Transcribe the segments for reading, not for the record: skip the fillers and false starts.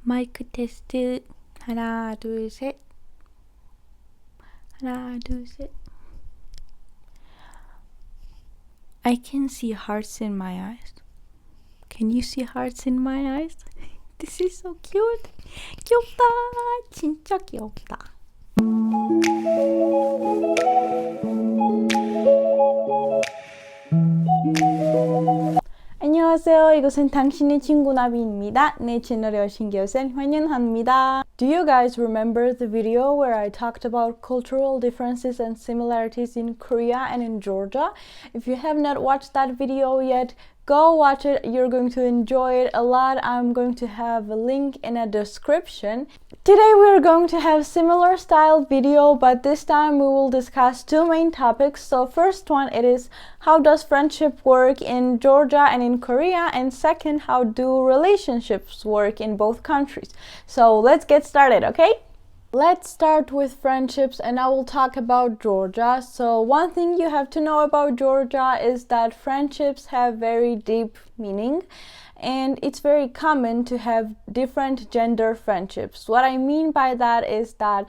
마이크 테스트 하나 둘 셋 하나 둘 셋. I can see hearts in my eyes. Can you see hearts in my eyes? This is so cute. 귀엽다. 진짜 귀엽다. 안녕하세요. 이것은 당신의 친구 나비입니다. 내 채널에 오신 것을 환영합니다. Do you guys remember the video where I talked about cultural differences and similarities in Korea and in Georgia? If you have not watched that video yet, go watch it. You're going to enjoy it a lot. I'm going to have a link in a description. Today we're going to have similar style video, but this time we will discuss two main topics. So first one, it is how does friendship work in Georgia and in Korea, and second, how do relationships work in both countries. So let's get started, okay? Let's start with friendships, and I will talk about Georgia. So one thing you have to know about Georgia is that friendships have very deep meaning, and it's very common to have different gender friendships. What I mean by that is that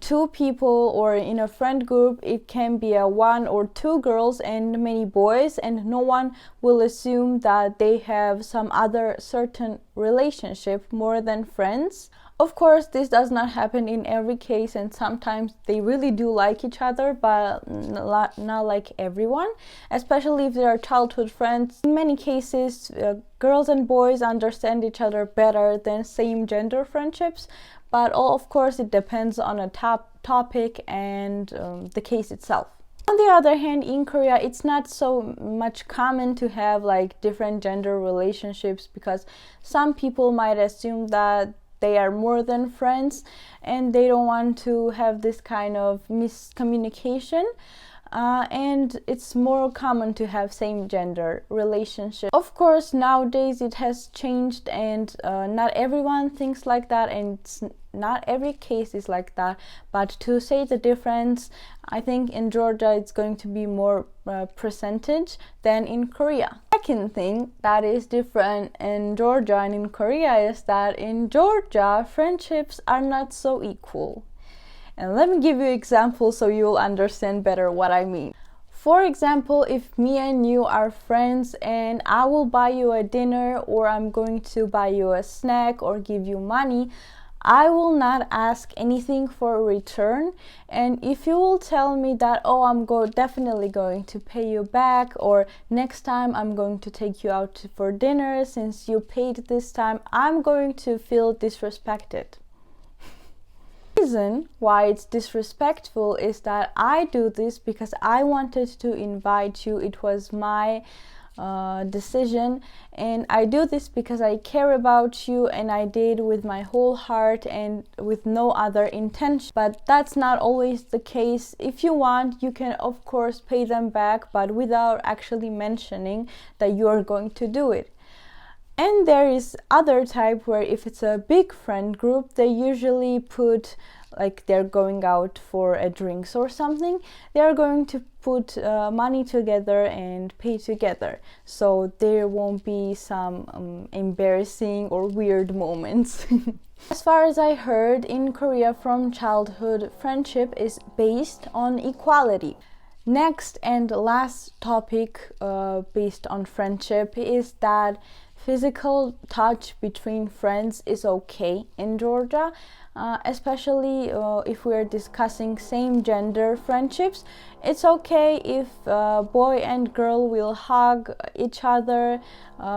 two people, or in a friend group, it can be a one or two girls and many boys, and no one will assume that they have some other certain relationship more than friends. Of course, this does not happen in every case, and sometimes they really do like each other, but not like everyone, especially if they are childhood friends. In many cases, girls and boys understand each other better than same gender friendships, but of course it depends on a topic and the case itself. On the other hand, in Korea, it's not so much common to have like different gender relationships, because some people might assume that they are more than friends and they don't want to have this kind of miscommunication. And it's more common to have same gender relationship. Of course, nowadays it has changed, and not everyone thinks like that, and not every case is like that. But to say the difference, I think in Georgia it's going to be more percentage than in Korea. Second thing that is different in Georgia and in Korea is that in Georgia friendships are not so equal. And let me give you an example so you'll understand better what I mean. For example, if me and you are friends and I will buy you a dinner, or I'm going to buy you a snack or give you money, I will not ask anything for a return. And if you will tell me that, oh, I'm definitely going to pay you back, or next time I'm going to take you out for dinner since you paid this time, I'm going to feel disrespected. The reason why it's disrespectful is that I do this because I wanted to invite you. It was my decision, and I do this because I care about you, and I did with my whole heart and with no other intention. But that's not always the case. If you want, you can of course pay them back, but without actually mentioning that you are going to do it. And there is other type where if it's a big friend group, they usually put, like they're going out for a drinks or something, they're going to put money together and pay together, so there won't be some embarrassing or weird moments. As far as I heard, in Korea from childhood, friendship is based on equality. Next and last topic based on friendship is that physical touch between friends is okay in Georgia, especially if we're discussing same gender friendships. It's okay if boy and girl will hug each other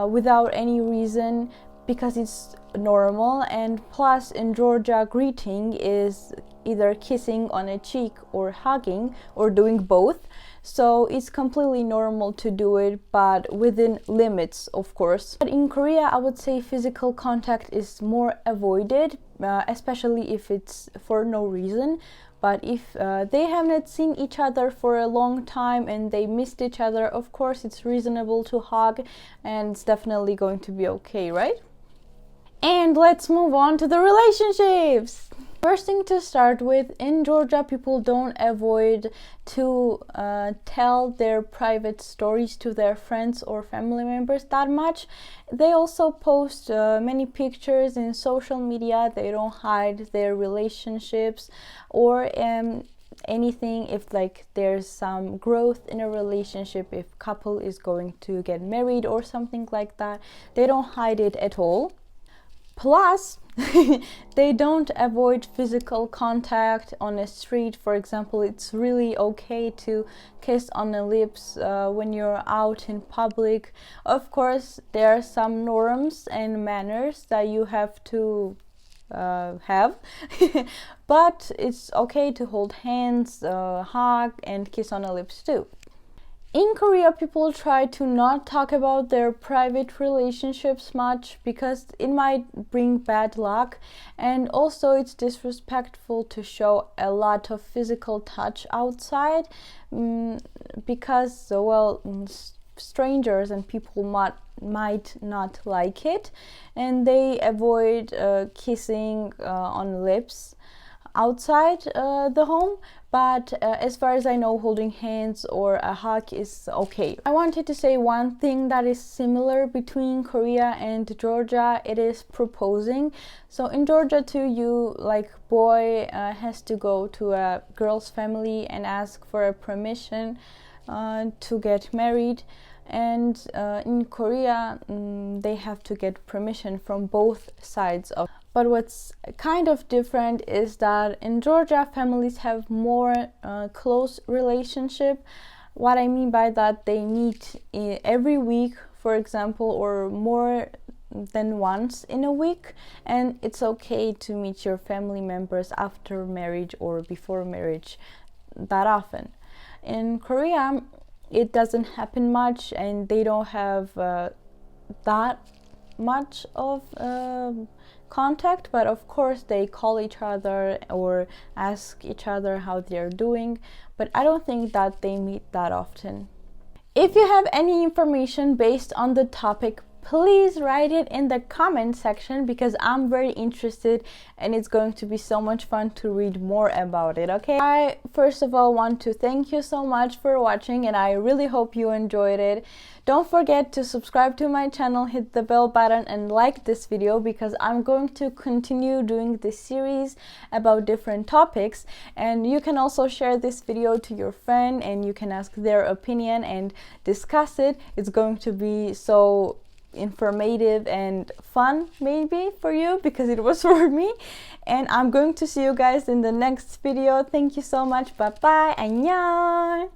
without any reason, because it's normal. And plus in Georgia, greeting is either kissing on a cheek or hugging or doing both. So it's completely normal to do it, but within limits, of course. But in Korea, I would say physical contact is more avoided, especially if it's for no reason. But if they have not seen each other for a long time and they missed each other, of course it's reasonable to hug, and it's definitely going to be okay, right? And let's move on to the relationships. First thing to start with, in Georgia, people don't avoid to tell their private stories to their friends or family members that much. They also post many pictures in social media. They don't hide their relationships or anything. If like there's some growth in a relationship, if couple is going to get married or something like that, they don't hide it at all. Plus, they don't avoid physical contact on a street. For example, it's really okay to kiss on the lips when you're out in public. Of course, there are some norms and manners that you have to have, but it's okay to hold hands, hug, and kiss on the lips too. In Korea, people try to not talk about their private relationships much because it might bring bad luck, and also it's disrespectful to show a lot of physical touch outside because, well, strangers and people might not like it, and they avoid kissing on lips outside the home. But as far as I know, holding hands or a hug is okay. I wanted to say one thing that is similar between Korea and Georgia. It is proposing. So in Georgia too, you like boy has to go to a girl's family and ask for a permission to get married. And in Korea, they have to get permission from both sides of. But what's kind of different is that in Georgia, families have more close relationship. What I mean by that, they meet every week, for example, or more than once in a week, and it's okay to meet your family members after marriage or before marriage that often. In Korea, it doesn't happen much, and they don't have that much of contact, but of course they call each other or ask each other how they're doing, but I don't think that they meet that often. If you have any information based on the topic, please write it in the comment section because I'm very interested and it's going to be so much fun to read more about it, okay? I first of all want to thank you so much for watching and I really hope you enjoyed it. Don't forget to subscribe to my channel, hit the bell button and like this video because I'm going to continue doing this series about different topics, and you can also share this video to your friend and you can ask their opinion and discuss it. It's going to be so informative and fun maybe for you because it was for me, and I'm going to see you guys in the next video. Thank you so much. Bye bye. 안녕.